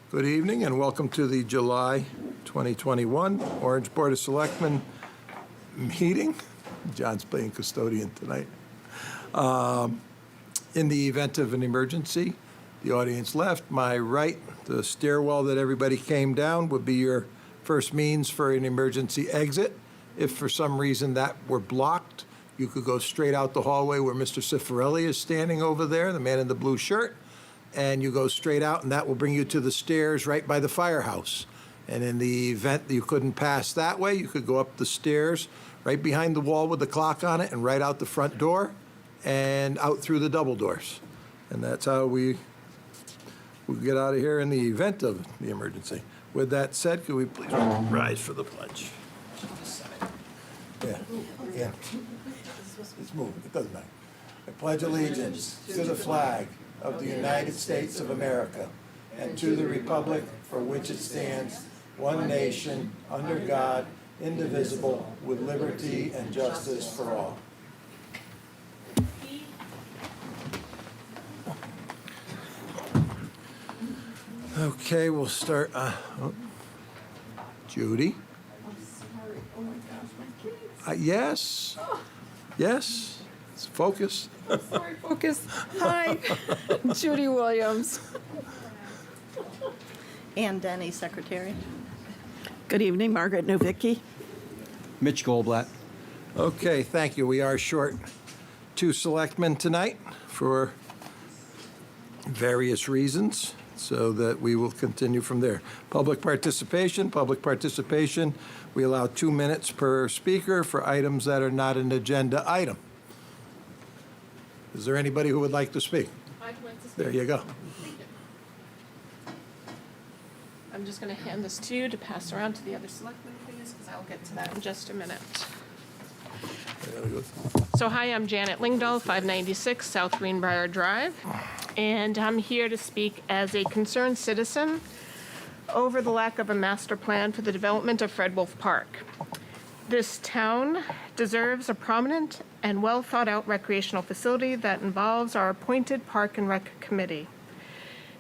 Good evening and welcome to the July 2021 Orange Board of Selectmen meeting. John's playing custodian tonight. In the event of an emergency, the audience left, my right, the stairwell that everybody came down would be your first means for an emergency exit. If for some reason that were blocked, you could go straight out the hallway where Mr. Cifarelli is standing over there, the man in the blue shirt, and you go straight out, and that will bring you to the stairs right by the firehouse. And in the event that you couldn't pass that way, you could go up the stairs right behind the wall with the clock on it and right out the front door and out through the double doors. And that's how we get out of here in the event of the emergency. With that said, could we please rise for the pledge? Yeah. Let's move. It doesn't matter. I pledge allegiance to the flag of the United States of America and to the republic for which it stands, one nation, under God, indivisible, with liberty and justice for all. Okay, we'll start. Judy? I'm sorry. Oh my gosh, my kids. Yes. Yes. Focus. Sorry, focus. Hi, Judy Williams. Ann Denny, Secretary. Good evening, Margaret Novicki. Mitch Goldblatt. Okay, thank you. We are short 2 selectmen tonight for various reasons, so that we will continue from there. Public participation. We allow 2 minutes per speaker for items that are not an agenda item. Is there anybody who would like to speak? I'd like to speak. There you go. Thank you. I'm just going to hand this to you to pass around to the other selectmen, please, because I'll get to that in just a minute. So hi, I'm Janet Lingdahl, 596 South Greenbrier Drive, and I'm here to speak as a concerned citizen over the lack of a master plan for the development of Fred Wolfe Park. This town deserves a prominent and well-thought-out recreational facility that involves our appointed Park and Rec Committee.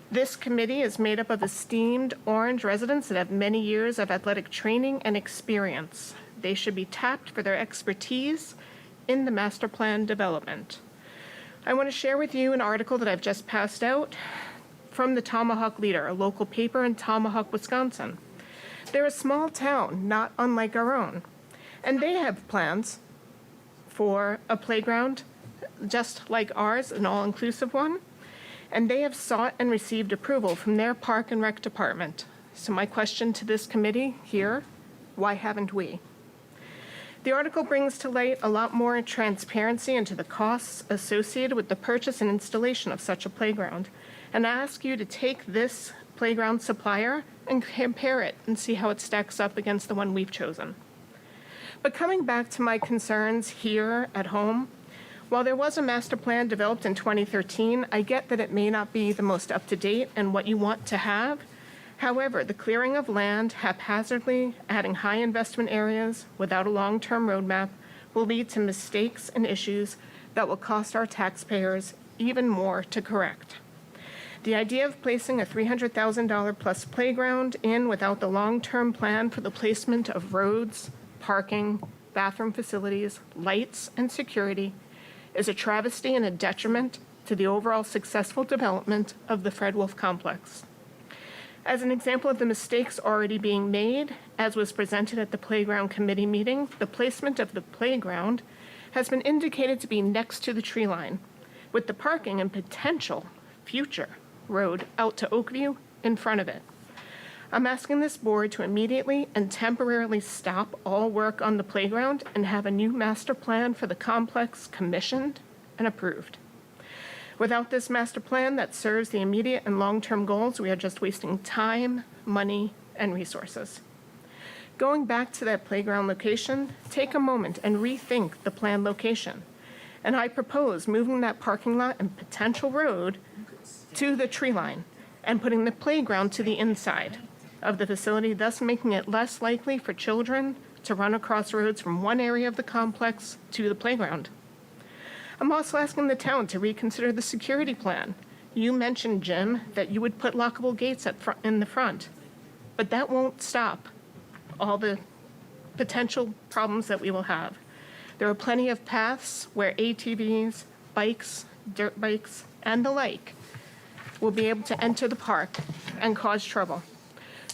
This committee is made up of esteemed Orange residents that have many years of athletic training and experience. They should be tapped for their expertise in the master plan development. I want to share with you an article that I've just passed out from the Tomahawk Leader, a local paper in Tomahawk, Wisconsin. They're a small town, not unlike our own, and they have plans for a playground just like ours, an all-inclusive one, and they have sought and received approval from their Park and Rec department. So my question to this committee here, why haven't we? The article brings to light a lot more transparency into the costs associated with the purchase and installation of such a playground. And I ask you to take this playground supplier and compare it and see how it stacks up against the one we've chosen. But coming back to my concerns here at home, while there was a master plan developed in 2013, I get that it may not be the most up-to-date and what you want to have. However, the clearing of land haphazardly, adding high investment areas without a long-term roadmap will lead to mistakes and issues that will cost our taxpayers even more to correct. The idea of placing a $300,000 plus playground in without the long-term plan for the placement of roads, parking, bathroom facilities, lights, and security is a travesty and a detriment to the overall successful development of the Fred Wolfe complex. As an example of the mistakes already being made, as was presented at the Playground Committee meeting, the placement of the playground has been indicated to be next to the tree line, with the parking and potential future road out to Oakview in front of it. I'm asking this board to immediately and temporarily stop all work on the playground and have a new master plan for the complex commissioned and approved. Without this master plan that serves the immediate and long-term goals, we are just wasting time, money, and resources. Going back to that playground location, take a moment and rethink the planned location. And I propose moving that parking lot and potential road to the tree line and putting the playground to the inside of the facility, thus making it less likely for children to run across roads from one area of the complex to the playground. I'm also asking the town to reconsider the security plan. You mentioned, Jim, that you would put lockable gates in the front, but that won't stop all the potential problems that we will have. There are plenty of paths where ATVs, bikes, dirt bikes, and the like will be able to enter the park and cause trouble.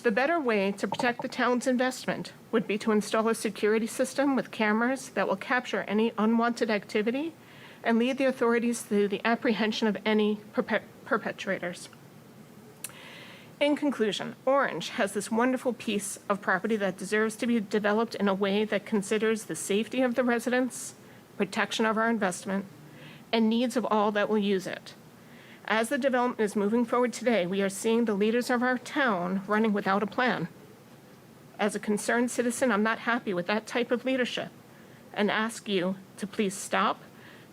The better way to protect the town's investment would be to install a security system with cameras that will capture any unwanted activity and lead the authorities to the apprehension of any perpetrators. In conclusion, Orange has this wonderful piece of property that deserves to be developed in a way that considers the safety of the residents, protection of our investment, and needs of all that will use it. As the development is moving forward today, we are seeing the leaders of our town running without a plan. As a concerned citizen, I'm not happy with that type of leadership and ask you to please stop,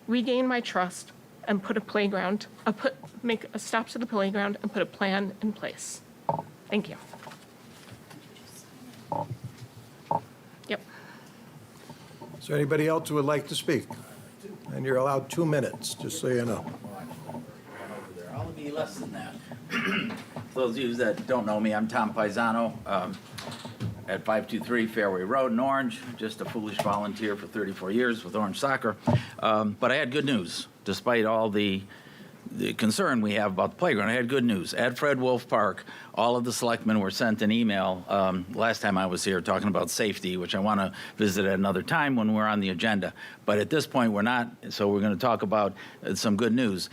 regain my trust, and make a stop to the playground and put a plan in place. Thank you. Yep. Is there anybody else who would like to speak? And you're allowed 2 minutes, just so you know. I'll be less than that. For those of you that don't know me, I'm Tom Paisano at 523 Fairway Road in Orange, just a foolish volunteer for 34 years with Orange Soccer. But I had good news, despite all the concern we have about the playground. I had good news. At Fred Wolfe Park, all of the selectmen were sent an email last time I was here talking about safety, which I want to visit at another time when we're on the agenda. But at this point, we're not, so we're going to talk about some good news.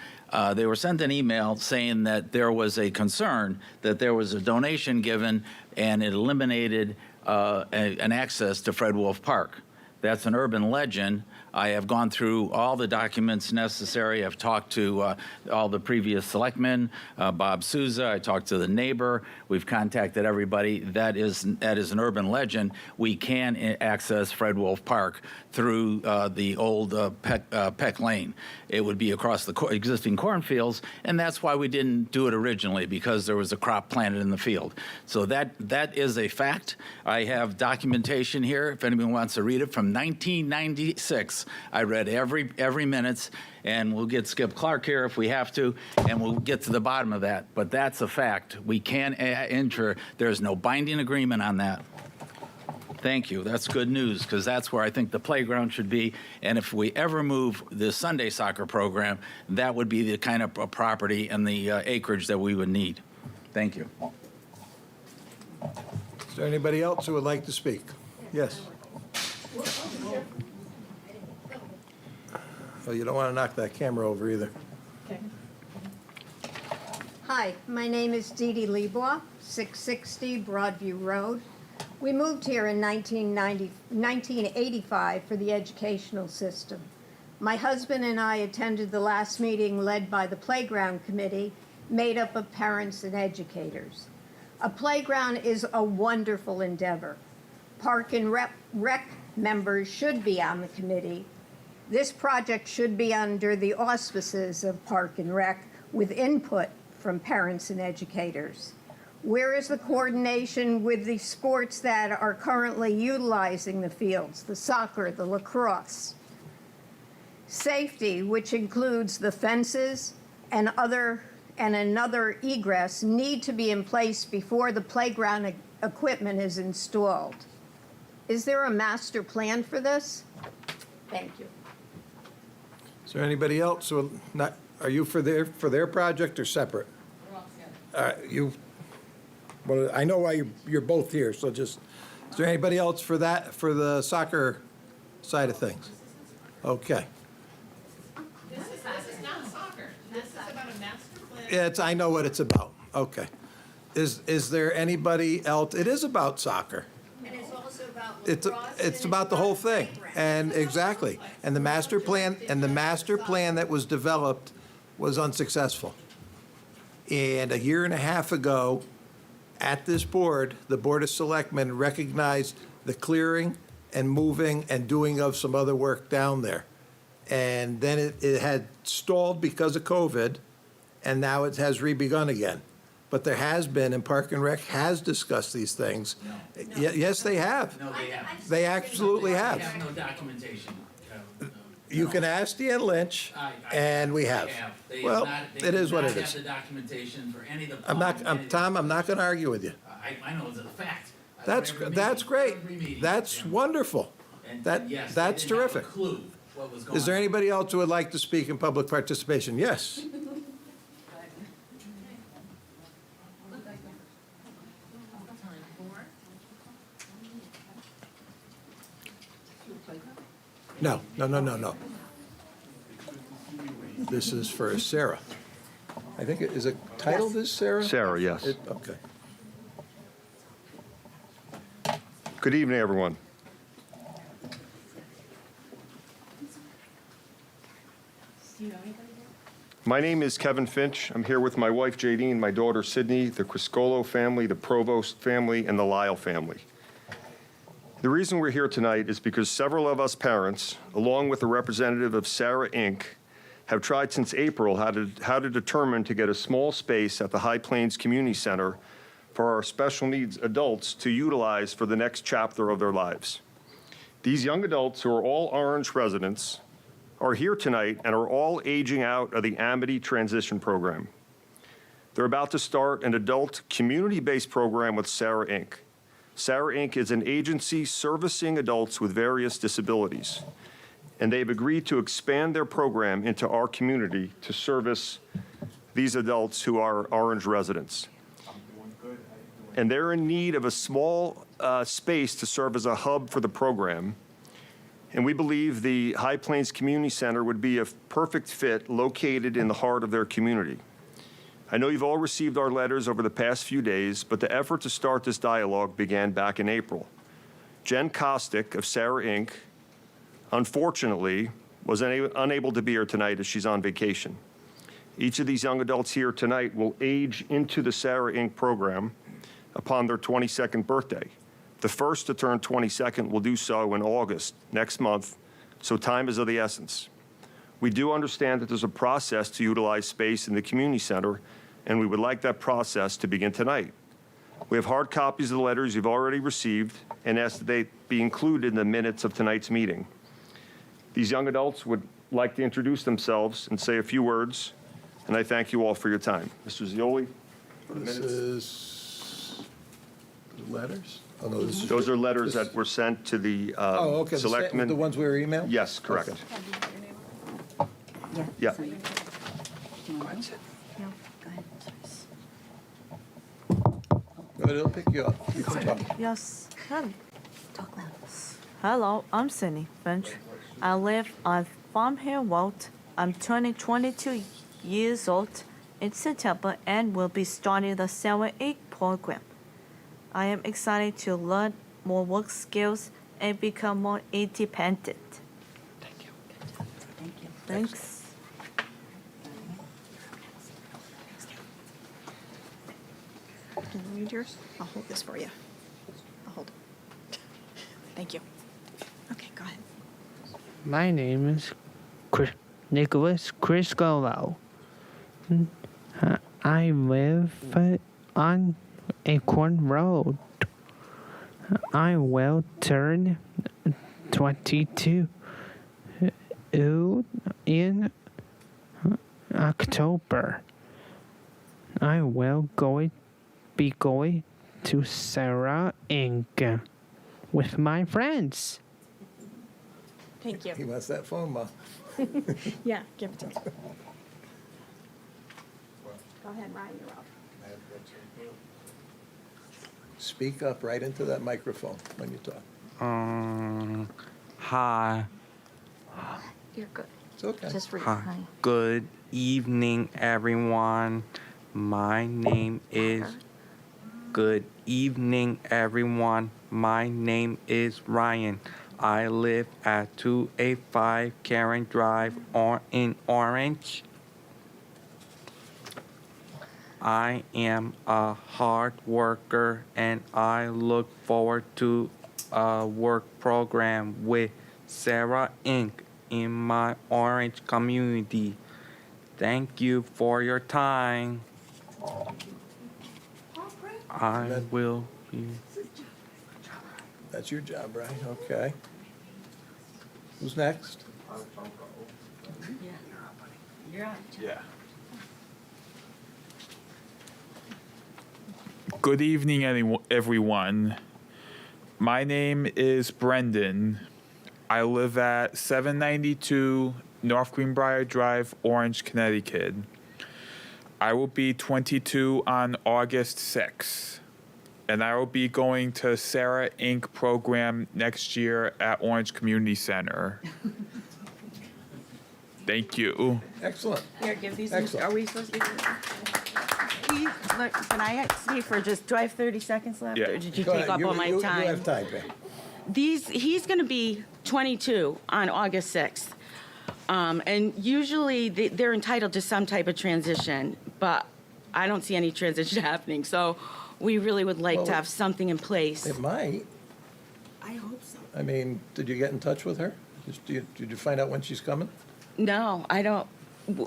They were sent an email saying that there was a concern that there was a donation given and it eliminated an access to Fred Wolfe Park. That's an urban legend. I have gone through all the documents necessary. I've talked to all the previous selectmen, Bob Souza. I talked to the neighbor. We've contacted everybody. That is an urban legend. We can access Fred Wolfe Park through the old Peck Lane. It would be across the existing cornfields, and that's why we didn't do it originally, because there was a crop planted in the field. So that is a fact. I have documentation here, if anyone wants to read it, from 1996. I read every minutes, and we'll get Skip Clark here if we have to, and we'll get to the bottom of that. But that's a fact. We can enter. There's no binding agreement on that. Thank you. That's good news, because that's where I think the playground should be. And if we ever move the Sunday soccer program, that would be the kind of property and the acreage that we would need. Thank you. Is there anybody else who would like to speak? Yes. Oh, you don't want to knock that camera over either. Hi, my name is Dee Dee Lebois, 660 Broadview Road. We moved here in 1985 for the educational system. My husband and I attended the last meeting led by the Playground Committee, made up of parents and educators. A playground is a wonderful endeavor. Park and Rec members should be on the committee. This project should be under the auspices of Park and Rec with input from parents and educators. Where is the coordination with the sports that are currently utilizing the fields, the soccer, the lacrosse? Safety, which includes the fences and another egress, need to be in place before the playground equipment is installed. Is there a master plan for this? Thank you. Is there anybody else who are you for their project or separate? We're all together. All right, well, I know why you're both here, so just, is there anybody else for the soccer side of things? Okay. This is not soccer. This is about a master plan. I know what it's about. Okay. Is there anybody else? It is about soccer. And it's also about It's lacrosse. about the whole thing. And exactly. And the master plan that was developed was unsuccessful. And a year and a half ago, at this board, the Board of Selectmen recognized the clearing and moving and doing of some other work down there. And then it had stalled because of COVID, and now it has re-begun again. But there has been, and Park and Rec has discussed these things. Yes, they have. No, they haven't. They absolutely They have. have no documentation. You can ask Dan Lynch, and we have. They Well, not- it is what it They is. do not have the documentation for any of the. Tom, I'm not gonna argue with you. I know it's a fact. I That's, go to every that's meeting, great. every meeting, That's and- wonderful. and That, yes, they that's didn't have a terrific. clue what was going Is there on. anybody else who would like to speak in public participation? Yes. No. This is for Sarah. I think, is it titled as Sarah? Sarah, yes. Okay. Good evening, everyone. My name is Kevin Finch. I'm here with my wife, Jadine, my daughter, Sydney, the Criscolo family, the Provost family, and the Lyle family. The reason we're here tonight is because several of us parents, along with a representative of Sarah Inc., have tried since April how to determine to get a small space at the High Plains Community Center for our special needs adults to utilize for the next chapter of their lives. These young adults, who are all Orange residents, are here tonight and are all aging out of the Amity Transition Program. They're about to start an adult community-based program with Sarah Inc. Sarah Inc. is an agency servicing adults with various disabilities, and they've agreed to expand their program into our community to service these adults who are Orange residents. And they're in need of a small space to serve as a hub for the program. And we believe the High Plains Community Center would be a perfect fit located in the heart of their community. I know you've all received our letters over the past few days, but the effort to start this dialogue began back in April. Jen Kostick of Sarah Inc., unfortunately, was unable to be here tonight as she's on vacation. Each of these young adults here tonight will age into the Sarah Inc. program upon their 22nd birthday. The first to turn 22nd will do so in August, next month, so time is of the essence. We do understand that there's a process to utilize space in the community center, and we would like that process to begin tonight. We have hard copies of the letters you've already received and ask that they be included in the minutes of tonight's meeting. These young adults would like to introduce themselves and say a few words, and I thank you all for your time. Mr. Zioli, for the This minutes. is letters? Oh, no, this is. Those are letters that were sent to the Oh, okay, selectmen. the ones we were emailed? Yes, correct. Okay. Yeah. But it'll pick you up. You can talk. Yes. Hello, I'm Cindy Finch. I live on Farm Hill Road. I'm turning 22 years old in September and will be starting the 7-8 program. I am excited to learn more work skills and become more independent. Thank you. Thanks. Can you read yours? I'll hold this for you. I'll hold it. Thank you. Okay, go ahead. My name is Nicholas Criscolo. I live on Acorn Road. I will turn 22 in October. I will be going to Sarah Inc. with my friends. Thank He you. wants that phone, Ma. Yeah, give it to me. Go ahead, Ryan, you're up. Speak up right into that microphone when you talk. Hi. You're good. It's okay. Just read. Hi. Good evening, everyone. My name is. Good evening, everyone. My name is Ryan. I live at 285 Karen Drive in Orange. I am a hard worker and I look forward to a work program with Sarah Inc. in my Orange community. Thank you for your time. I will be. That's your job, right? Okay. Who's next? Yeah. Good evening, everyone. My name is Brendan. I live at 792 North Greenbrier Drive, Orange, Connecticut. I will be 22 on August 6th, and I will be going to Sarah Inc. program next year at Orange Community Center. Thank you. Excellent. Here, give these, Excellent. are we supposed to be? Look, can I speak for just, do I have 30 seconds left? Yeah. Or did you Go take ahead. up all my You time? have time, Ben. He's going to be 22 on August 6th. And usually they're entitled to some type of transition, but I don't see any transition happening. So we really would like Well, to have something in place. It might. I hope so. I mean, did you get in touch with her? Did you find out when she's coming? No, I don't. She has,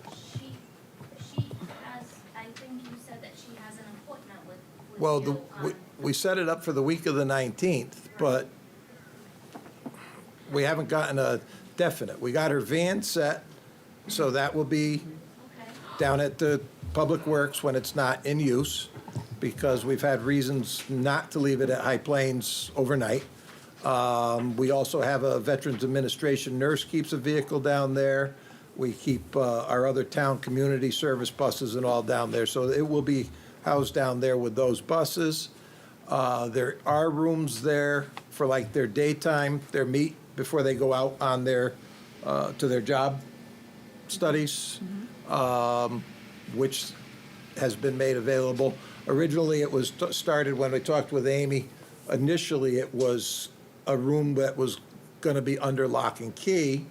I think you said that she has an appointment with Well, you on- we set it up for the week of the 19th, but we haven't gotten a definite. We got her van set, so that will be Okay. down at the Public Works when it's not in use, because we've had reasons not to leave it at High Plains overnight. We also have a Veterans Administration nurse keeps a vehicle down there. We keep our other town community service buses and all down there, so it will be housed down there with those buses. There are rooms there for like their daytime, their meet before they go out on their, to their job studies, which has been made available. Originally, it was started when we talked with Amy. Initially, it was a room that was going to be under lock and key,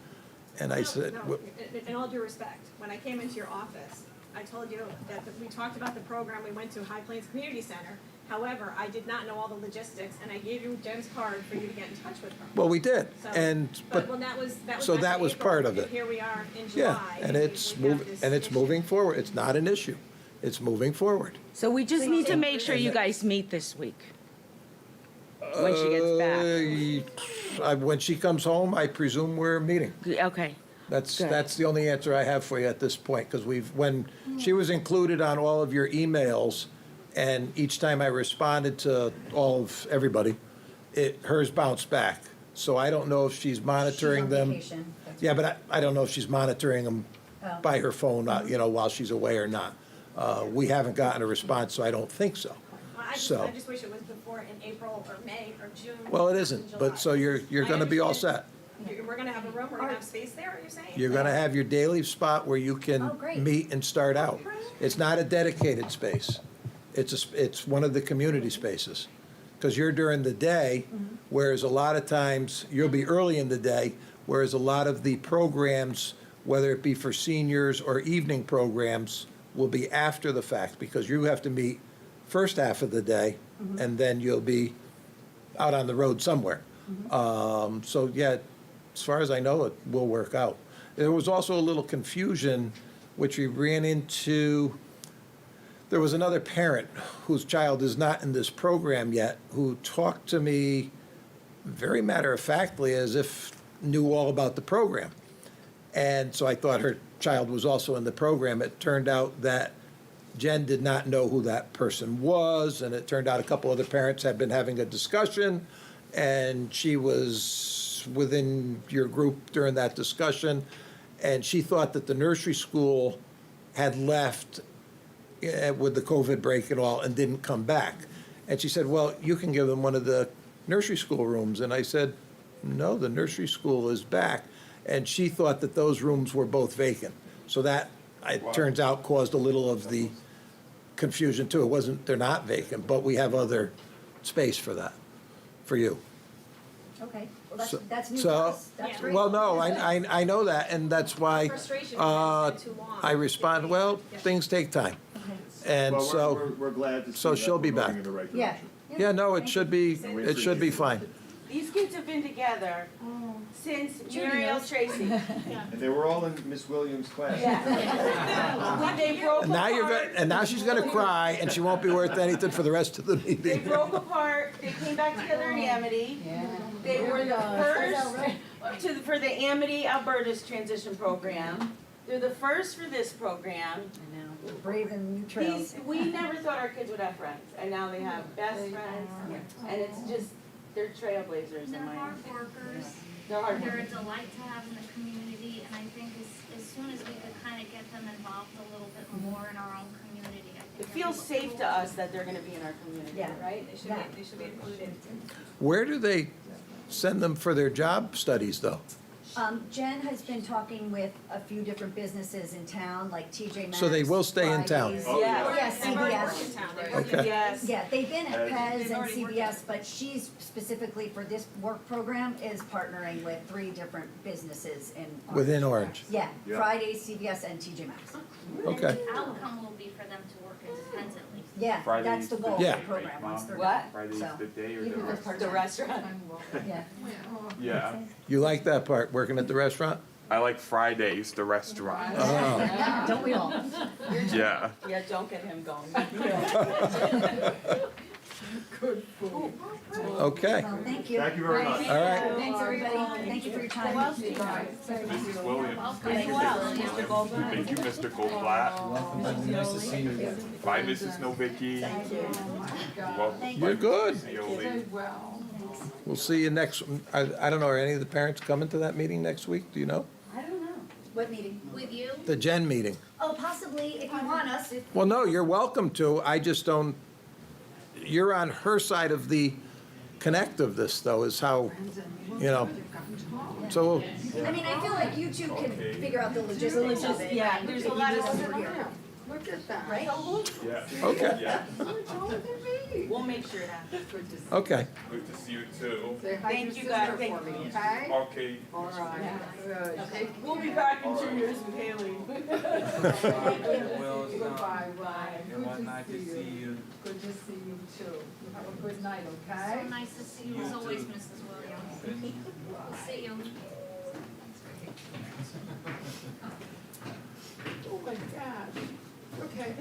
and I said, No, in all due respect, when I came into your office, I told you that we talked about the program, we went to High Plains Community Center. However, I did not know all the logistics, and I gave you Jen's card for you to get in touch with her. well, we did, So, and, Well, but, that was so back that in was April, part of and it. here we are in yeah, July. and it's we've got moving, this and it's issue. moving forward. It's not an issue. It's moving forward. So we just need to make sure you guys meet this week when she gets back. When she comes home, I presume we're meeting. Okay. That's Good. the only answer I have for you at this point, because when she was included on all of your emails, and each time I responded to all of everybody, hers bounced back. So I don't know if she's monitoring them. Yeah, but I don't know if she's monitoring them by her phone, while she's away or not. We haven't gotten a response, so I don't think so. Well, I So, just wish it was before in April or May or June. well, it or isn't, July. but so you're gonna be all set. We're gonna have a room, we're gonna have space there, are you saying? You're gonna have your daily spot where you Oh, can great. meet and start out. It's not a dedicated space. It's one of the community spaces. Because you're during the day, whereas a lot of times, you'll be early in the day, whereas a lot of the programs, whether it be for seniors or evening programs, will be after the fact, because you have to meet first half of the day, and then you'll be out on the road somewhere. So, yeah, as far as I know, it will work out. There was also a little confusion, which we ran into. There was another parent whose child is not in this program yet, who talked to me very matter-of-factly as if knew all about the program. And so I thought her child was also in the program. It turned out that Jen did not know who that person was, and it turned out a couple other parents had been having a discussion, and she was within your group during that discussion, and she thought that the nursery school had left with the COVID break and all, and didn't come back. And she said, well, you can give them one of the nursery school rooms. And I said, no, the nursery school is back. And she thought that those rooms were both vacant. So that, it turns out, caused a little of the confusion too. It wasn't, they're not vacant, but we have other space for that, for you. Okay, well, So- that's new to so- us. That's great. Well, no, I know that, and that's why Frustration, it's been too long. I respond, well, things take time. And Well, so, we're glad to see so that she'll be we're moving back. in the right Yeah. direction. yeah, no, it should be fine. These kids have been together since Muriel Tracy. And they were all in Miss Williams' class. They broke And now you're apart. going, and now she's gonna cry, and she won't be worth anything for the rest of the They meeting. broke apart. They came back together in Amity. They were the first. For the Amity Alberta's transition program. They're the first for this program. Braving new trails. We never thought our kids would have friends, and now they have best friends, and it's just, they're trailblazers They're in my. hard workers. They're hard They're a workers. delight to have in the community, and I think as soon as we could kind of get them involved a little bit more in our own community, I think. It feels safe to us that they're gonna be in our community. Yeah. Right? They should be included. Where do they send them for their job studies, though? Jen has been talking with a few different businesses in town, like TJ Maxx. So they will stay in town? Fridays. Yeah. Yes, They've already worked CVS. in town. They've Okay. Yes. Yeah, they've been at Pez They've and already worked CVS, but she's specifically for this work program is partnering with 3 different businesses in Orange. Within Orange? Yeah, Fridays, CVS, and TJ Maxx. Okay. And the outcome will be for them to work independently. Yeah, that's the goal of Yeah. the program, once they're What? done. Friday's So, the day or the rest? The restaurant. yeah. Yeah. You like that part, working at the restaurant? I like Fridays, the restaurant. Oh, Don't we all? Yeah. Yeah, don't get him going. okay. Well, thank you. Thank you very much. All right. Thanks, everybody. Thank you for your time. Mrs. Williams. Thank you, Thank you, Mr. Goldblatt. Nice to see you. Bye, Mrs. Novicki. Well, You're good. see you later. We'll see you next, I don't know, are any of the parents coming to that meeting next week? Do you know? I don't know. What meeting? With you? The Gen meeting? Oh, possibly, if you want us, if Well, no, you're welcome to. I just don't, you're on her side of the connect of this, though, is how, you know. So, I mean, I feel like you two can figure out the logistics of it. Yeah, there's a lot of If you stuff want here. Look at that. Right? Yeah. okay, Yeah. We'll make sure it happens. okay. Good to see you too. Thank you, guys. Thank you. Okay? Okay. All right, good. We'll be back in 2 years with Haley. Goodbye, Ryan. It was nice to see you. Good to see you too. Have a good night, okay? So nice to see you as always, Mrs. Williams. We'll see you. Oh my gosh. Okay.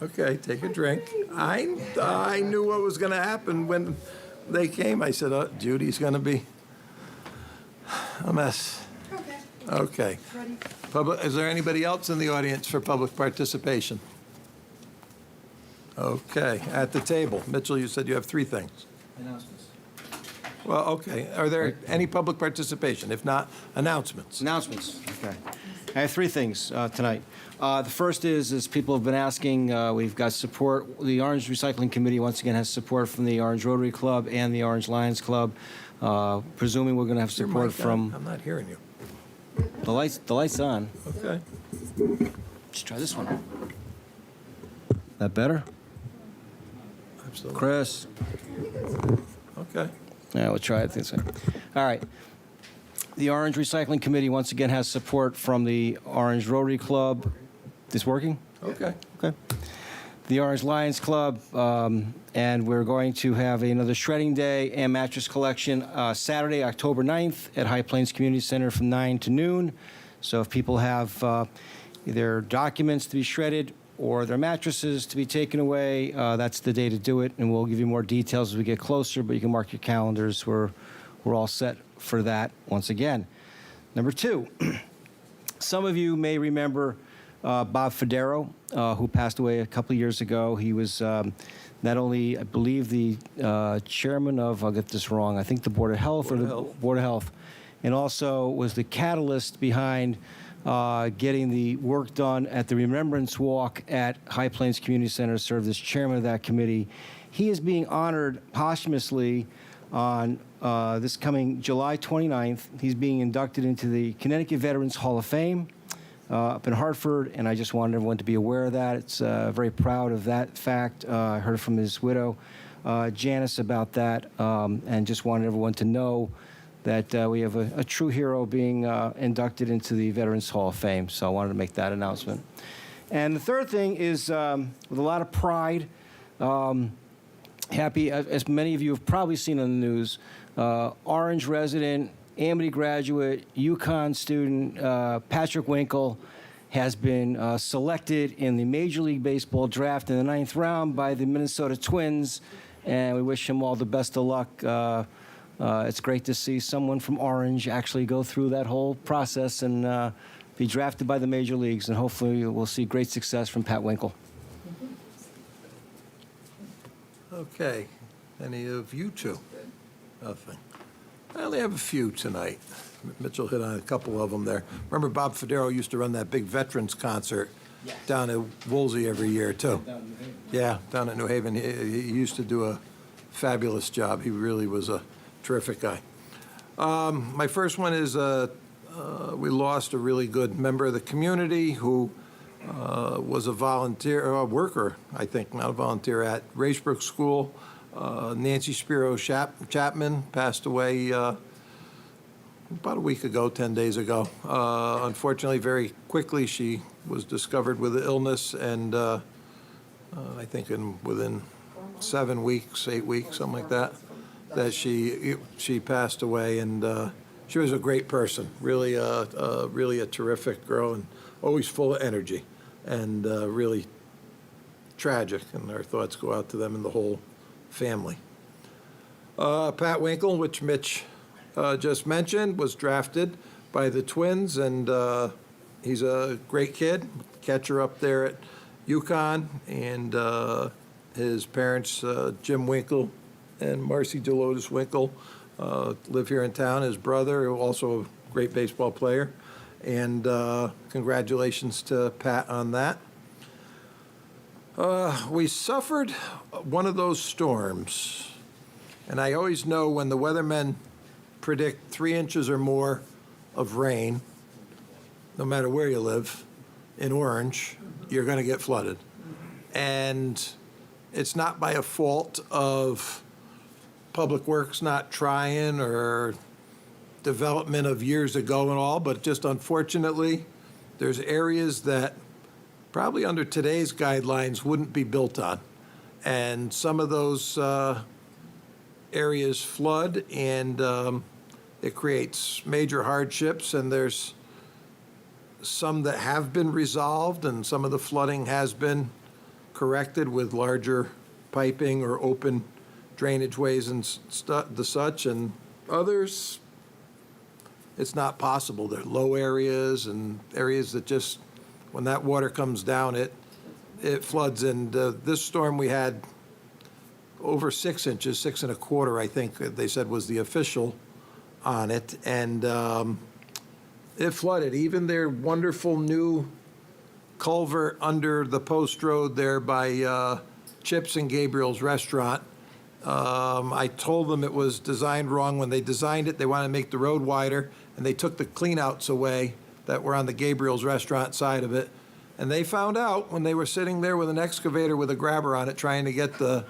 Okay, take a drink. I knew what was gonna happen when they came. I said, oh, Judy's gonna be a mess. Okay. Okay. Ready? Is there anybody else in the audience for public participation? Okay, at the table. Mitchell, you said you have 3 things. Announcements. Well, okay. Are there any public participation? If not, announcements. Announcements, okay. I have 3 things tonight. The first is, as people have been asking, we've got support. The Orange Recycling Committee, once again, has support from the Orange Rotary Club and the Orange Lions Club. Presuming we're going to have Is your support mic on? from, I'm not hearing you. the light's on. Okay. Let's try this one. That better? Absolutely. Chris? Okay. Yeah, we'll try it this way. All right. The Orange Recycling Committee, once again, has support from the Orange Rotary Club. This working? Okay. Okay. The Orange Lions Club, and we're going to have another shredding day and mattress collection Saturday, October 9th at High Plains Community Center from 9 to noon. So if people have either documents to be shredded or their mattresses to be taken away, that's the day to do it, and we'll give you more details as we get closer, but you can mark your calendars. We're all set for that once again. Number 2, some of you may remember Bob Federow, who passed away a couple of years ago. He was not only, I believe, the chairman of, I'll get this wrong, I think the Board of Health Board of Health, and also was the catalyst behind getting the work done at the Remembrance Walk at High Plains Community Center, served as chairman of that committee. He is being honored posthumously on this coming July 29th. He's being inducted into the Connecticut Veterans Hall of Fame up in Hartford, and I just wanted everyone to be aware of that. It's very proud of that fact. I heard from his widow, Janice, about that, and just wanted everyone to know that we have a true hero being inducted into the Veterans Hall of Fame. So I wanted to make that announcement. And the third thing is, with a lot of pride, happy, as many of you have probably seen on the news, Orange resident, Amity graduate, UConn student, Patrick Winkle has been selected in the Major League Baseball draft in the 9th round by the Minnesota Twins, and we wish him all the best of luck It's great to see someone from Orange actually go through that whole process and be drafted by the major leagues, and hopefully we'll see great success from Pat Winkle. Okay. Any of you two? Nothing. I only have a few tonight. Mitchell hit on a couple of them there. Remember Bob Federow used to run that big veterans concert down at Woolsey every year, too? Yeah, down at New Haven. He used to do a fabulous job. He really was a terrific guy. My first one is we lost a really good member of the community who was a volunteer, worker, I think, not a volunteer, at Racebrook School. Nancy Spiro Chapman passed away about a week ago, 10 days ago. Unfortunately, very quickly, she was discovered with the illness, and I think within 7 weeks, 8 weeks, something like that, that she passed away. And she was a great person, really a terrific girl, and always full of energy, and really tragic. And our thoughts go out to them and the whole family. Pat Winkle, which Mitch just mentioned, was drafted by the Twins, and he's a great kid, catcher up there at UConn, and his parents, Jim Winkle and Marcy Delotis Winkle, live here in town. His brother, also a great baseball player, and congratulations to Pat on that. We suffered one of those storms, and I always know when the weathermen predict 3 inches or more of rain, no matter where you live, in Orange, you're going to get flooded. And it's not by a fault of Public Works not trying or development of years ago and all, but just unfortunately, there's areas that probably under today's guidelines wouldn't be built on. And some of those areas flood, and it creates major hardships, and there's some that have been resolved, and some of the flooding has been corrected with larger piping or open drainage ways and the such, and others, it's not possible. They're low areas and areas that just, when that water comes down, it floods. And this storm we had over 6 inches, 6.25, I think they said was the official on it. And it flooded. Even their wonderful new culvert under the post road there by Chips and Gabriel's restaurant, I told them it was designed wrong. When they designed it, they wanted to make the road wider, and they took the cleanouts away that were on the Gabriel's restaurant side of it. And they found out when they were sitting there with an excavator with a grabber on it trying to get the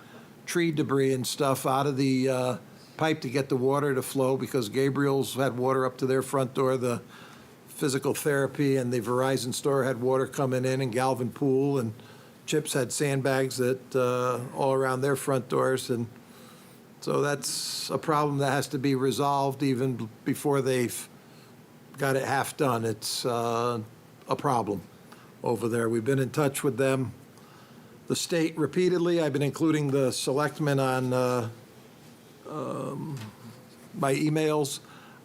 tree debris and stuff out of the pipe to get the water to flow, because Gabriel's had water up to their front door. The physical therapy and the Verizon store had water coming in, and Galvin Pool and Chips had sandbags that all around their front doors. And so that's a problem that has to be resolved even before they've got it half done. It's a problem over there. We've been in touch with them, the state, repeatedly. I've been including the selectmen on my emails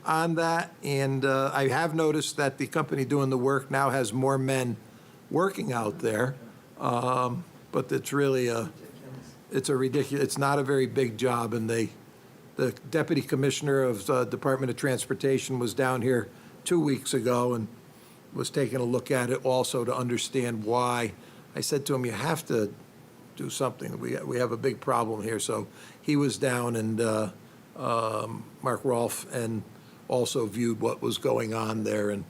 on that, and I have noticed that the company doing the work now has more men working out there, but it's really it's not a very big job. And the deputy commissioner of the Department of Transportation was down here 2 weeks ago and was taking a look at it also to understand why. I said to him, you have to do something. We have a big problem here. So he was down, and Mark Rolfe, and also viewed what was going on there. And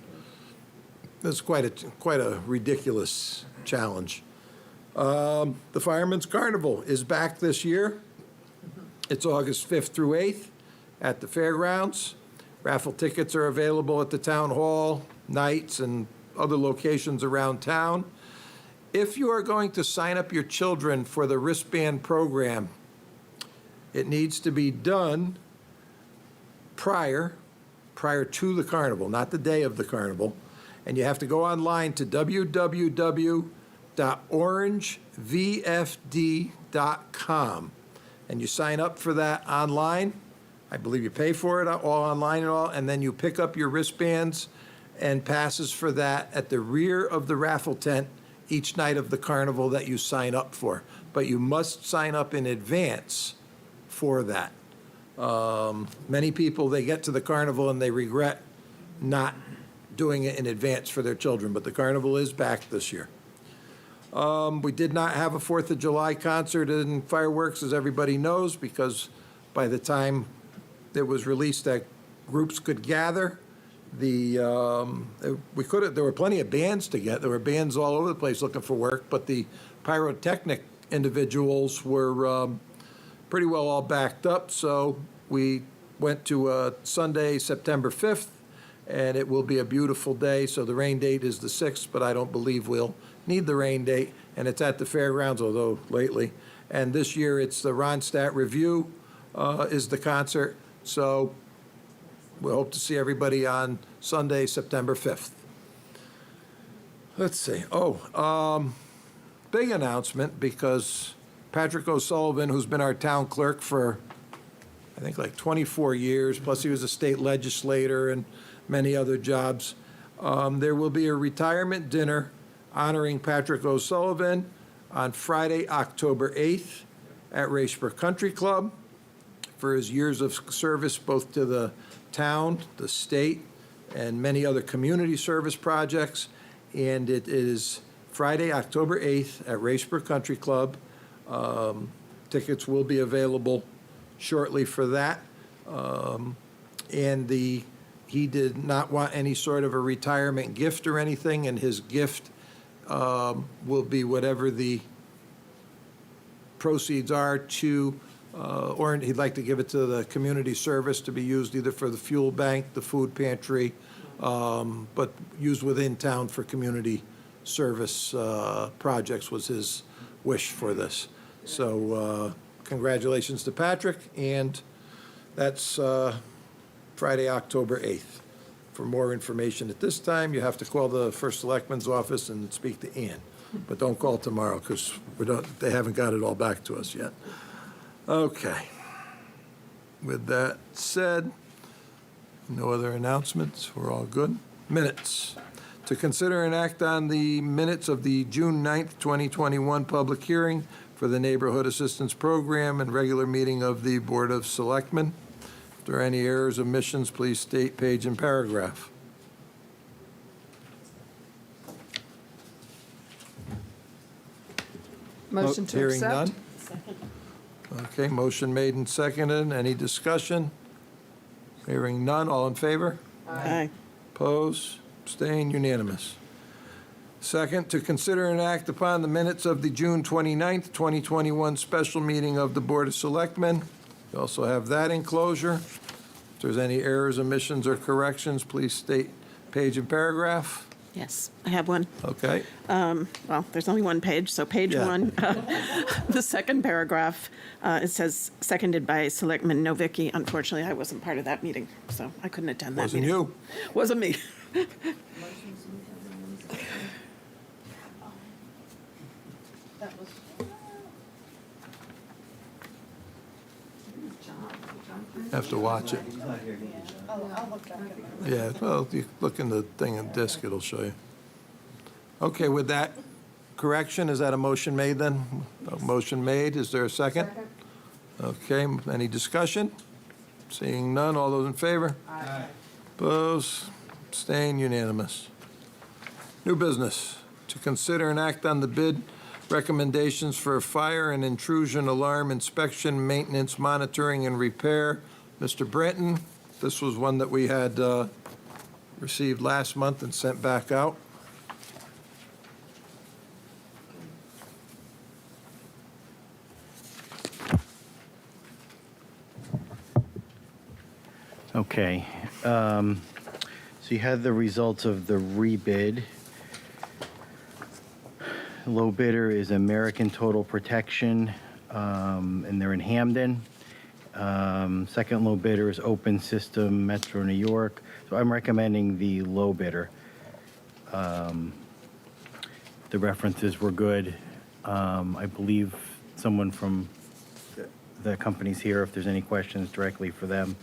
it's quite a ridiculous challenge. The Fireman's Carnival is back this year. It's August 5th through 8th at the fairgrounds. Raffle tickets are available at the town hall, nights, and other locations around town. If you are going to sign up your children for the wristband program, it needs to be done prior to the carnival, not the day of the carnival. And you have to go online to www.orangevfd.com. And you sign up for that online. I believe you pay for it all online and all, and then you pick up your wristbands and passes for that at the rear of the raffle tent each night of the carnival that you sign up for. But you must sign up in advance for that. Many people, they get to the carnival and they regret not doing it in advance for their children, but the carnival is back this year. We did not have a 4th of July concert and fireworks, as everybody knows, because by the time it was released that groups could gather, there were plenty of bands to get. There were bands all over the place looking for work, but the pyrotechnic individuals were pretty well all backed up, so we went to Sunday, September 5th, and it will be a beautiful day. So the rain date is the 6th, but I don't believe we'll need the rain date, and it's at the fairgrounds, although lately. And this year, it's the Ronstadt Review is the concert, so we hope to see everybody on Sunday, September 5th. Let's see. Big announcement, because Patrick O'Sullivan, who's been our town clerk for, I think, like 24 years, plus he was a state legislator and many other jobs, there will be a retirement dinner honoring Patrick O'Sullivan on Friday, October 8th at Racebrook Country Club for his years of service both to the town, the state, and many other community service projects. And it is Friday, October 8th at Racebrook Country Club. Tickets will be available shortly for that. He did not want any sort of a retirement gift or anything, and his gift will be whatever the proceeds are to, or he'd like to give it to the community service to be used either for the fuel bank, the food pantry, but used within town for community service projects was his wish for this. So congratulations to Patrick, and that's Friday, October 8th. For more information at this time, you have to call the First Selectman's office and speak to Ann. But don't call tomorrow, because they haven't got it all back to us yet. Okay. With that said, no other announcements. We're all good. Minutes. To consider and act on the minutes of the June 9th, 2021 public hearing for the Neighborhood Assistance Program and regular meeting of the Board of Selectmen. If there are any errors, omissions, please state page and paragraph. Motion to Hearing accept. none? Okay, motion made and seconded. Any discussion? Hearing none, all in favor? Aye. Oppose, abstain, unanimous. Second, to consider and act upon the minutes of the June 29th, 2021 special meeting of the Board of Selectmen. You also have that enclosure. If there's any errors, omissions, or corrections, please state page and paragraph. Yes, I have one. Okay. Well, there's only one page, so page Yeah. one. The second paragraph, it says seconded by Selectman Novicki. Unfortunately, I wasn't part of that meeting, so I couldn't attend that Wasn't meeting. you. Wasn't me. Have to watch it. Yeah, well, if you look in the thing and disc, it'll show you. Okay, with that correction, is that a motion made then? A motion made, is there a second? Okay, any discussion? Seeing none, all those in favor? Aye. Opposed, abstained, unanimous. New business, to consider and act on the bid recommendations for fire and intrusion alarm inspection, maintenance, monitoring, and repair. Mr. Brenton, this was one that we had received last month and sent back out. Okay. So you had the results of the rebid. Low bidder is American Total Protection, and they're in Hamden. Second low bidder is Open System, Metro New York. So I'm recommending the low bidder. The references were good. I believe someone from the companies here if there's any questions directly for them.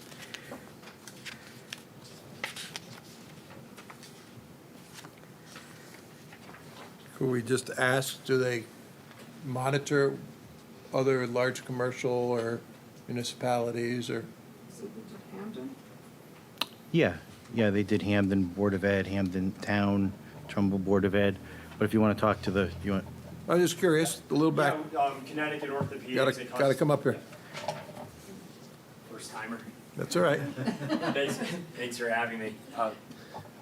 Could we just ask, do they monitor other large commercial or municipalities or? Yeah, they did Hamden Board of Ed, Hamden Town, Trumbull Board of Ed. But if you want to talk to the, I'm just curious, a little back, Connecticut Orthopedics. gotta come up here. First timer. That's all right. Thanks for having me.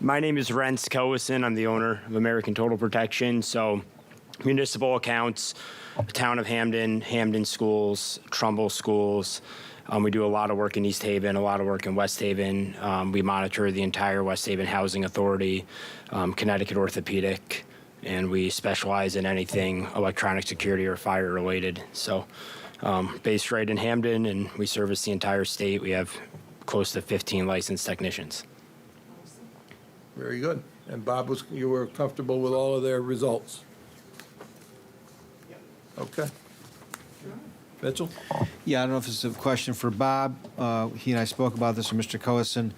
My name is Renz Coason. I'm the owner of American Total Protection. So, municipal accounts, town of Hamden, Hamden schools, Trumbull schools. We do a lot of work in East Haven, a lot of work in West Haven. We monitor the entire West Haven Housing Authority, Connecticut Orthopedic, and we specialize in anything electronic security or fire related. So, based right in Hamden, and we service the entire state. We have close to 15 licensed technicians. Very good. And Bob, you were comfortable with all of their results? Okay. Mitchell? Yeah, I don't know if it's a question for Bob. He and I spoke about this with Mr. Coason.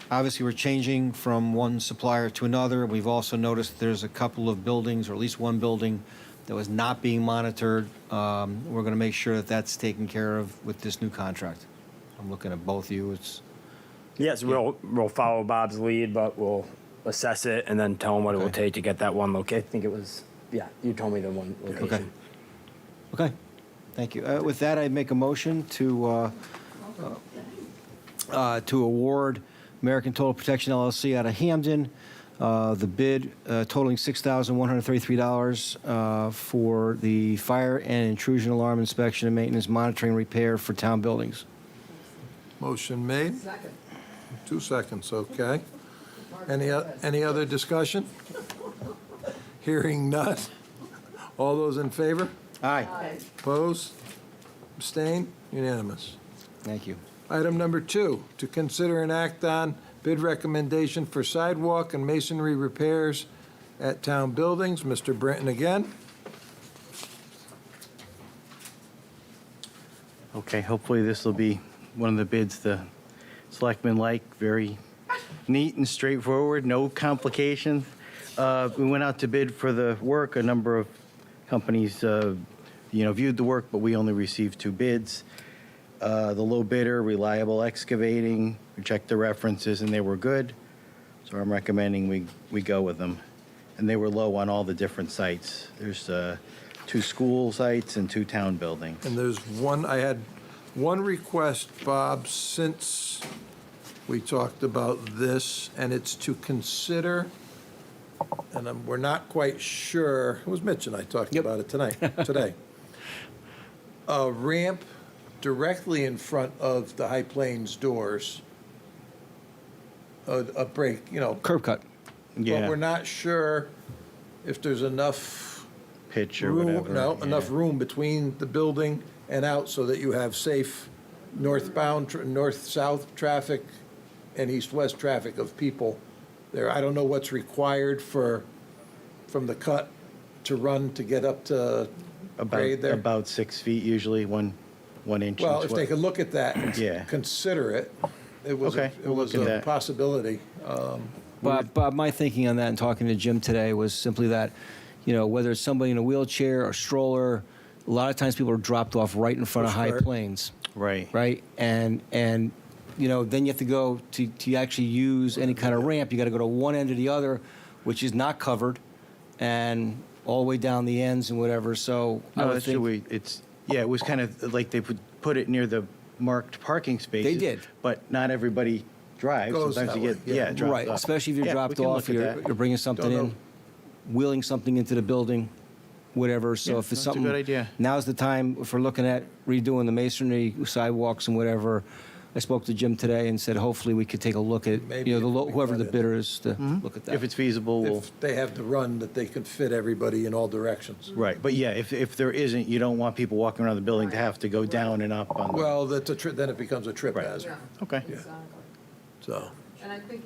Obviously, we're changing from one supplier to another. We've also noticed there's a couple of buildings, or at least one building, that was not being monitored. We're going to make sure that that's taken care of with this new contract. I'm looking at both of you. Yes, we'll follow Bob's lead, but we'll assess it and then tell him what it will take to get that one location. I think it was, you told me the one location. Okay. Thank you. With that, I make a motion to award American Total Protection LLC out of Hamden the bid totaling $6,133 for the fire and intrusion alarm inspection and maintenance monitoring repair for town buildings. Motion made. Second. 2 seconds, okay. Any other discussion? Hearing none. All those in favor? Aye. Opposed? Abstain? Unanimous. Thank you. Item number 2, to consider and act on bid recommendation for sidewalk and masonry repairs at town buildings. Mr. Brenton again. Okay, hopefully this will be one of the bids the selectmen like. Very neat and straightforward, no complications. We went out to bid for the work. A number of companies, viewed the work, but we only received 2 bids. The low bidder, Reliable Excavating, we checked the references and they were good. So I'm recommending we go with them. And they were low on all the different sites. There's 2 school sites and 2 town buildings. And there's one, I had one request, Bob, since we talked about this, and it's to consider, and we're not quite sure, it was Mitch and I talking about it today. A ramp directly in front of the High Plains doors, a break, Curb cut. Yeah. But we're not sure if there's enough pitch or room, whatever. enough room between the building and out so that you have safe northbound, north-south traffic and east-west traffic of people there. I don't know what's required from the cut to run to get up to grade there. About 6 feet usually, one inch. Well, if they could look at that and Yeah. consider it, it was Okay, we'll look at a that. possibility. Bob, my thinking on that and talking to Jim today was simply that, whether it's somebody in a wheelchair or stroller, a lot of times people are dropped off right in front of High Plains. Right. Right? And then you have to go to actually use any kind of ramp. You got to go to one end or the other, which is not covered, and all the way down the ends and whatever. So I would think it was kind of like they put it near the marked parking spaces. They did. But not everybody drives. Goes Sometimes that you way, get yeah. dropped Right, off. especially if you're dropped we can off, look at you're that. bringing something Don't in, know. wheeling something into the building, whatever. So if it's that's a something, good idea. now's the time if we're looking at redoing the masonry, sidewalks, and whatever. I spoke to Jim today and said hopefully we could take a look at Maybe if we whoever the cut it. bidder is to look at that. If it's feasible, If they have the run that they can fit everybody in all directions. Right, but yeah, if there isn't, you don't want people walking around the building to have to go down and up on. Well, that's then it becomes a trip Right. hazard. Okay. So, And I think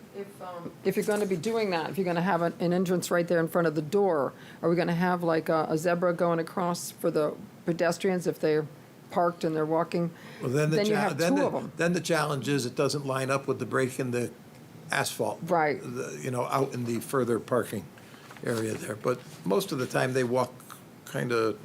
if you're going to be doing that, if you're going to have an entrance right there in front of the door, are we going to have like a zebra going across for the pedestrians if they're parked and they're walking, Well, then then you have two of them. Then the challenge is it doesn't line up with the break in the asphalt. Right. Out in the further parking area there. But most of the time, they walk kind of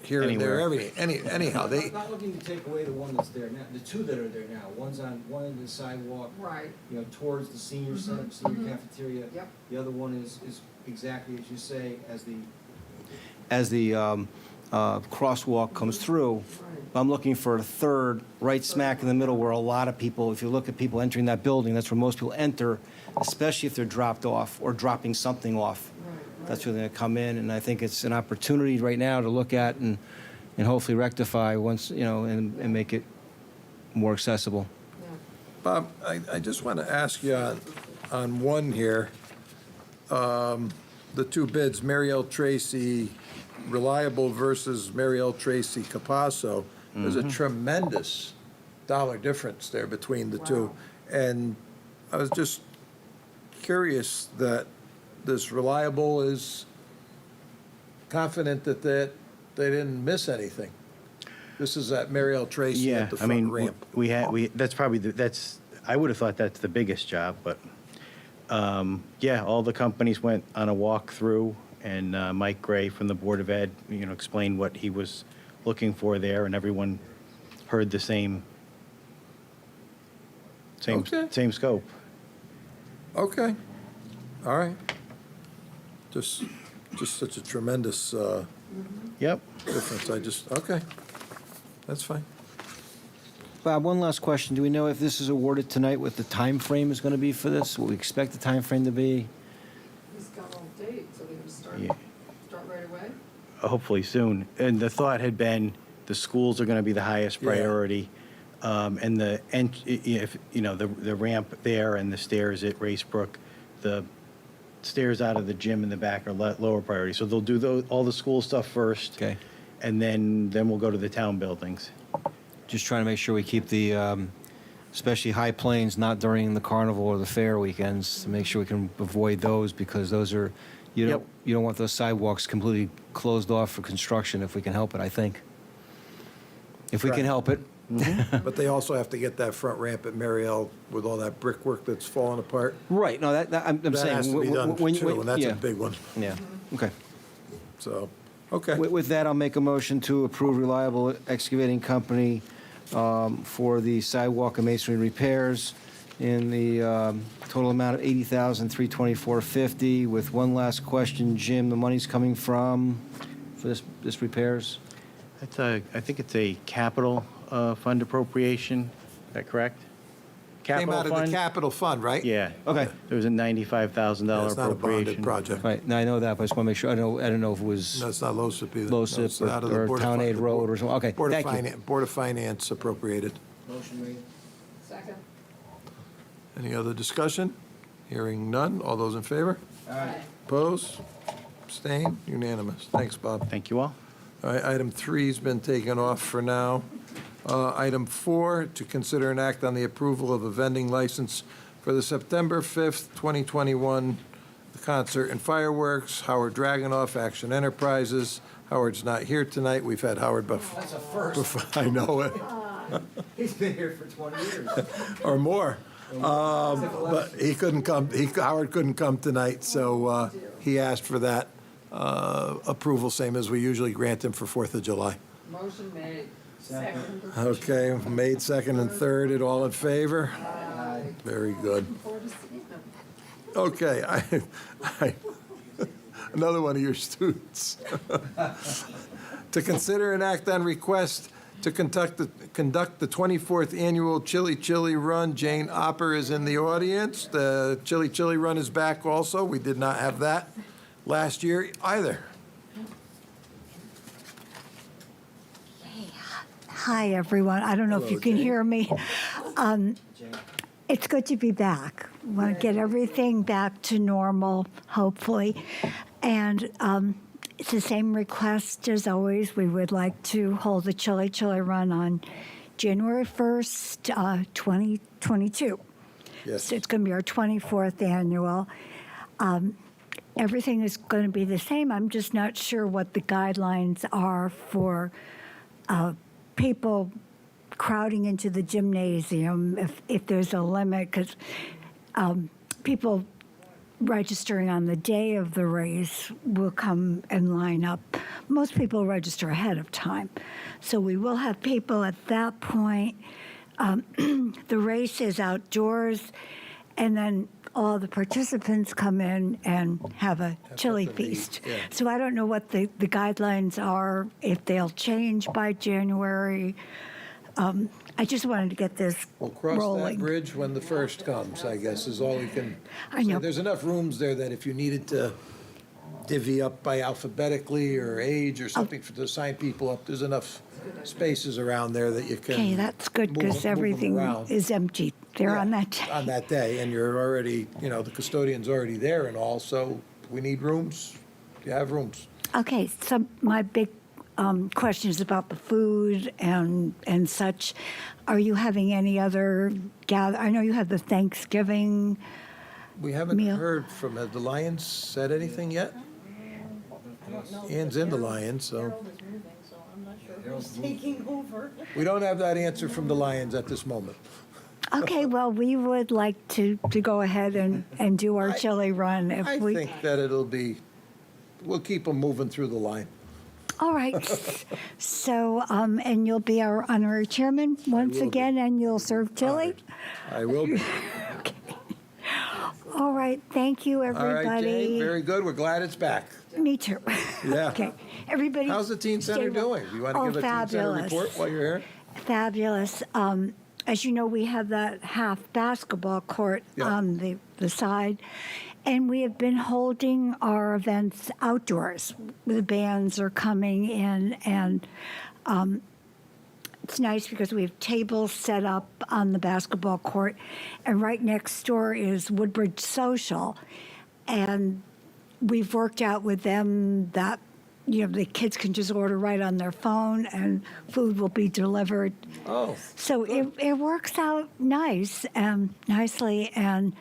here and there, anyhow. I'm not looking to take away the one that's there now, the two that are there now. One's on one end of the sidewalk, Right. towards the senior center, senior cafeteria. Yep. The other one is exactly as you say, as the crosswalk comes through. I'm looking for a third, right smack in the middle, where a lot of people, if you look at people entering that building, that's where most people enter, especially if they're dropped off or dropping something off. That's where they're gonna come in, and I think it's an opportunity right now to look at and hopefully rectify once, and make it more accessible. Bob, I just want to ask you on one here, the two bids, Mary L. Tracy Reliable versus Mary L. Tracy Capasso. There's a tremendous dollar difference there between the two. And I was just curious that this Reliable is confident that they didn't miss anything. This is at Mary L. Tracy at the front ramp. I would have thought that's the biggest job, but, all the companies went on a walk through, and Mike Gray from the Board of Ed, explained what he was looking for there, and everyone heard the same scope. Okay, all right. Just such a tremendous difference. Okay, that's fine. Bob, one last question. Do we know if this is awarded tonight, what the time frame is going to be for this? What we expect the time frame to be? He's got all date, so they're gonna start right away? Hopefully soon. And the thought had been the schools are going to be the highest priority. And the ramp there and the stairs at Racebrook, the stairs out of the gym in the back are lower priority. So they'll do all the school stuff first. Okay. And then we'll go to the town buildings. Just trying to make sure we keep the, especially High Plains, not during the Carnival or the fair weekends, to make sure we can avoid those, because those are, you don't want those sidewalks completely closed off for construction if we can help it, I think. If we can help it. But they also have to get that front ramp at Mary L. with all that brickwork that's falling apart. Right, no, I'm saying. That has to be done too, and that's a big one. Yeah, okay. So, okay. With that, I'll make a motion to approve Reliable Excavating Company for the sidewalk and masonry repairs in the total amount of $80,324.50. With one last question, Jim, the money's coming from for this repairs? I think it's a capital fund appropriation. Is that correct? Came out of the capital fund, right? Yeah. Okay. There was a $95,000 It's not a appropriation. bonded project. Right, now I know that, but I just want to make sure, I don't know if it was No, it's not LoSiP either. No, it's LoSiP out of the or Board of Town Fin- Aid Road or something. Okay, Board of thank you. Board of Finance appropriated. Motion made. Second. Any other discussion? Hearing none. All those in favor? Aye. Opposed? Abstain? Unanimous. Thanks, Bob. Thank you all. All right, item 3's been taken off for now. Item 4, to consider an act on the approval of a vending license for the September 5th, 2021 concert and fireworks. Howard Dragonoff, Action Enterprises. Howard's not here tonight. We've had Howard before. That's a first. I know it. He's been here for 20 years. Or more. But he couldn't come, Howard couldn't come tonight, so he asked for that approval, same as we usually grant him for 4th of July. Motion made. Second. Okay, made second and third, it all in favor? Aye. Very good. Okay, another one of your students. To consider an act on request to conduct the 24th Annual Chili Chili Run. Jane Opper is in the audience. The Chili Chili Run is back also. We did not have that last year either. Hi, everyone. I don't know if you can hear me. It's good to be back. Want to get everything back to normal, hopefully. And it's the same request as always. We would like to hold the Chili Chili Run on January 1st, 2022. Yes. So it's going to be our 24th annual. Everything is going to be the same. I'm just not sure what the guidelines are for people crowding into the gymnasium, if there's a limit, because people registering on the day of the race will come and line up. Most people register ahead of time. So we will have people at that point. The race is outdoors, and then all the participants come in and have a chili feast. Yeah. So I don't know what the guidelines are, if they'll change by January. I just wanted to get this We'll cross rolling. that bridge when the first comes, I guess, is all we can I know. say. There's enough rooms there that if you needed to divvy up by alphabetically or age or something to assign people up, there's enough spaces around there that you can. Okay, that's good, move because 'em everything around. is empty there on Yeah, that day. On that day, and you're already, the custodian's already there and all, so we need rooms. You have rooms. Okay, so my big question is about the food and such. Are you having any other gather? I know you had the Thanksgiving. We haven't Meal. heard from, has the Lions said anything yet? Ann's in the Lions, so. Taking over. We don't have that answer from the Lions at this moment. Okay, well, we would like to go ahead and do our chili run if I we. think that we'll keep them moving through the line. All right. So, and you'll be our honorary chairman once will be. again, and you'll serve chili? I will be. All right, thank you, All right, everybody. Jane, very good. We're glad it's back. Me too. Yeah. Okay, everybody. How's the teen stay center well. doing? Do you want to Oh, give a teen center fabulous. report while you're here? Fabulous. As you know, we have that half basketball court Yeah. on the side, and we have been holding our events outdoors. The bands are coming in, and it's nice because we have tables set up on the basketball court, and right next door is Woodbridge Social, and we've worked out with them that the kids can just order right on their phone and food will be delivered. Oh. So it works out nicely, and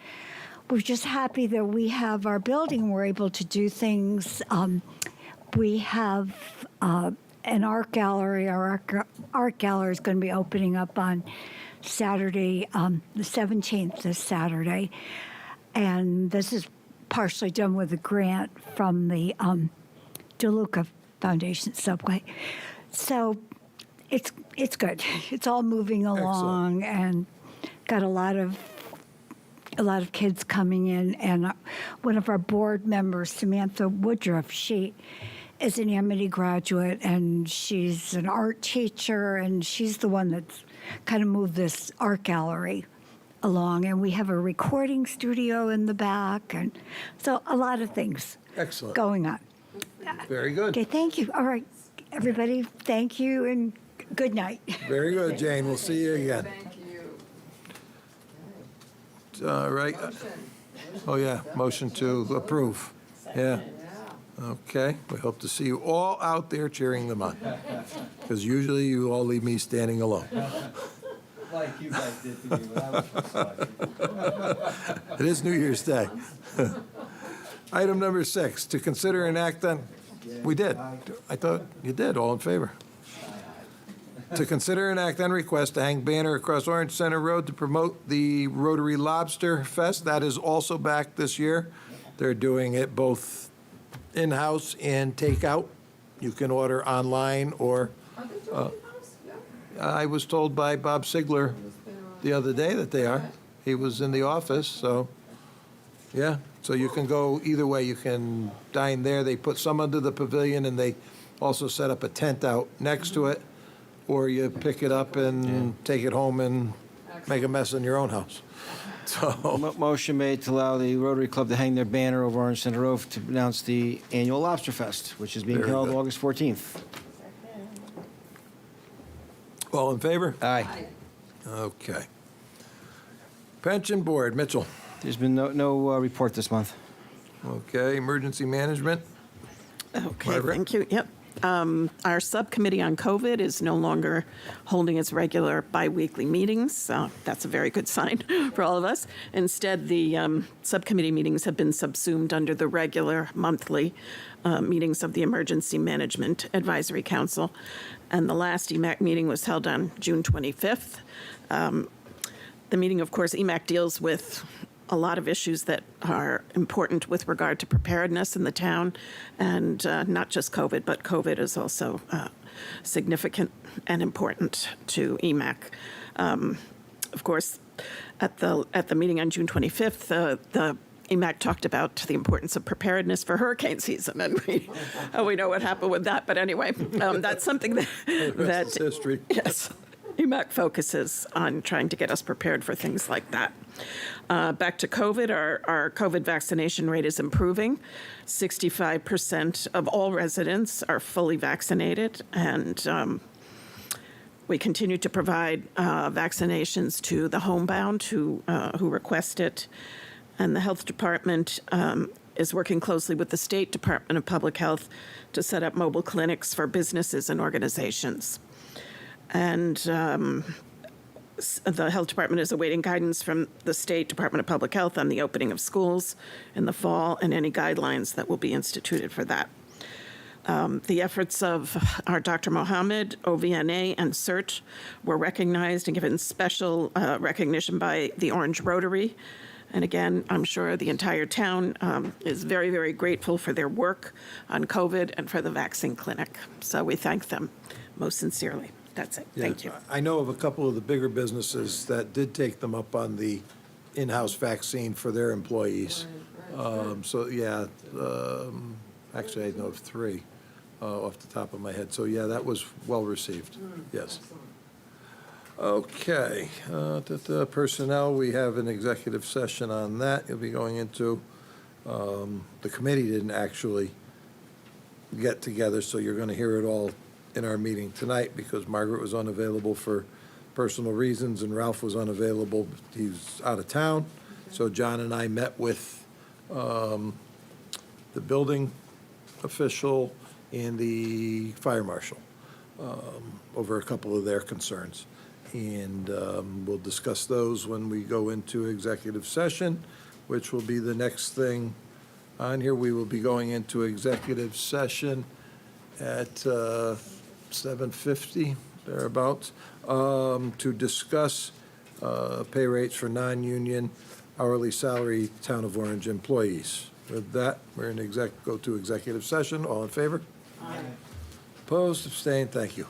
we're just happy that we have our building. We're able to do things. We have an art gallery. Our art gallery is going to be opening up on Saturday, the 17th, this Saturday. And this is partially done with a grant from the DeLuca Foundation Subway. So it's good. It's all moving along, and got a lot of kids coming in. And one of our board members, Samantha Woodruff, she is an Amity graduate, and she's an art teacher, and she's the one that's kind of moved this art gallery along. And we have a recording studio in the back, and so a lot of things Excellent. going on. Very good. Okay, thank you. All right, everybody, thank you, and good night. Very good, Jane. We'll see you again. Thank you. All right. Oh, yeah, motion to approve. Yeah. Okay, we hope to see you all out there cheering them on, because usually you all leave me standing alone. Like you guys did to me when I was It is New Year's Day. Item number 6, to consider and act on, we did. I thought you did, all in favor. To consider and act on request to hang banner across Orange Center Road to promote the Rotary Lobster Fest. That is also back this year. They're doing it both in-house and takeout. You can order online or, I was told by Bob Sigler the other day that they are. He was in the office, so, yeah. So you can go either way. You can dine there. They put some under the pavilion, and they also set up a tent out next to it, or you pick it up and take it home and make a mess in your own house. So, Motion made to allow the Rotary Club to hang their banner over Orange Center Road to announce the annual Lobster Fest, which is being Very held good. August 14th. all in favor? Aye. Okay. Pension Board, Mitchell. There's been no report this month. Okay, Emergency Management. Okay, Margaret? thank you. Yep. Our subcommittee on COVID is no longer holding its regular biweekly meetings, so that's a very good sign for all of us. Instead, the subcommittee meetings have been subsumed under the regular monthly meetings of the Emergency Management Advisory Council. And the last EMAC meeting was held on June 25th. The meeting, of course, EMAC deals with a lot of issues that are important with regard to preparedness in the town, and not just COVID, but COVID is also significant and important to EMAC. Of course, at the meeting on June 25th, the EMAC talked about the importance of preparedness for hurricane season, and we know what happened with that. But anyway, that's something that history. Yes, EMAC focuses on trying to get us prepared for things like that. Back to COVID, our COVID vaccination rate is improving. 65% of all residents are fully vaccinated, and we continue to provide vaccinations to the homebound who request it. And the health department is working closely with the State Department of Public Health to set up mobile clinics for businesses and organizations. And the health department is awaiting guidance from the State Department of Public Health on the opening of schools in the fall and any guidelines that will be instituted for that. The efforts of our Dr. Mohammed, OVNA, and CERT were recognized and given special recognition by the Orange Rotary. And again, I'm sure the entire town is very, very grateful for their work on COVID and for the vaccine clinic. So we thank them most sincerely. That's it. Thank you. I know of a couple of the bigger businesses that did take them up on the in-house vaccine for their employees. So, yeah, actually, I know of 3 off the top of my head. So, yeah, that was well-received. Yes. Okay. The personnel, we have an executive session on that. You'll be going into, the committee didn't actually get together, so you're going to hear it all in our meeting tonight because Margaret was unavailable for personal reasons and Ralph was unavailable. He's out of town. So John and I met with the building official and the fire marshal over a couple of their concerns. And we'll discuss those when we go into executive session, which will be the next thing on here. We will be going into executive session at 7:50, thereabouts, to discuss pay rates for non-union hourly salary Town of Orange employees. With that, we're in go to executive session. All in favor? Aye. Opposed, abstained, thank you.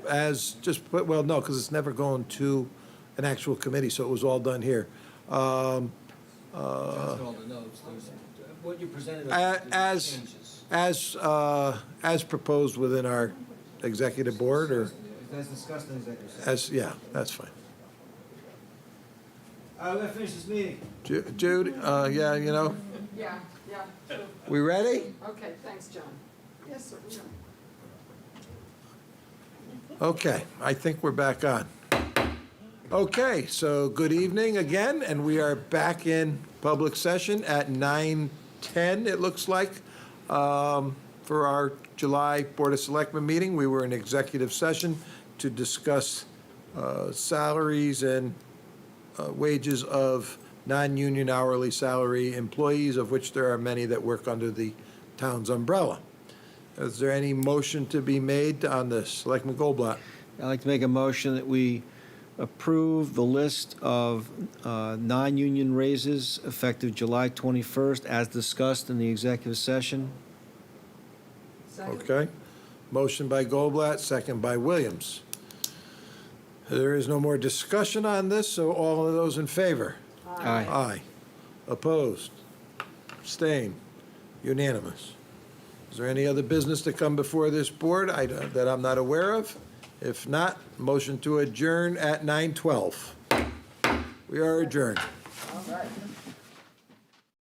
as, just, well, no, because it's never going to an actual committee, so it was all done here. All the notes, what you presented As proposed within our executive board, or As discussed in executive session. as, yeah, that's fine. All right, we're gonna finish this meeting. Jude, yeah, you know, Yeah, sure. we ready? Okay, thanks, John. Yes, sir. Yeah. Okay, I think we're back on. Okay, so good evening again, and we are back in public session at 9:10, it looks like, for our July Board of Selectmen meeting. We were in executive session to discuss salaries and wages of non-union hourly salary employees, of which there are many that work under the town's umbrella. Is there any motion to be made on this? Selectman Goldblatt. I'd like to make a motion that we approve the list of non-union raises effective July 21st as discussed in the executive session. Second. Okay. Motion by Goldblatt, second by Williams. There is no more discussion on this, so all of those in favor? Aye. Aye. Opposed? Abstained? Unanimous. Is there any other business to come before this board that I'm not aware of? If not, motion to adjourn at 9:12. We are adjourned. All right.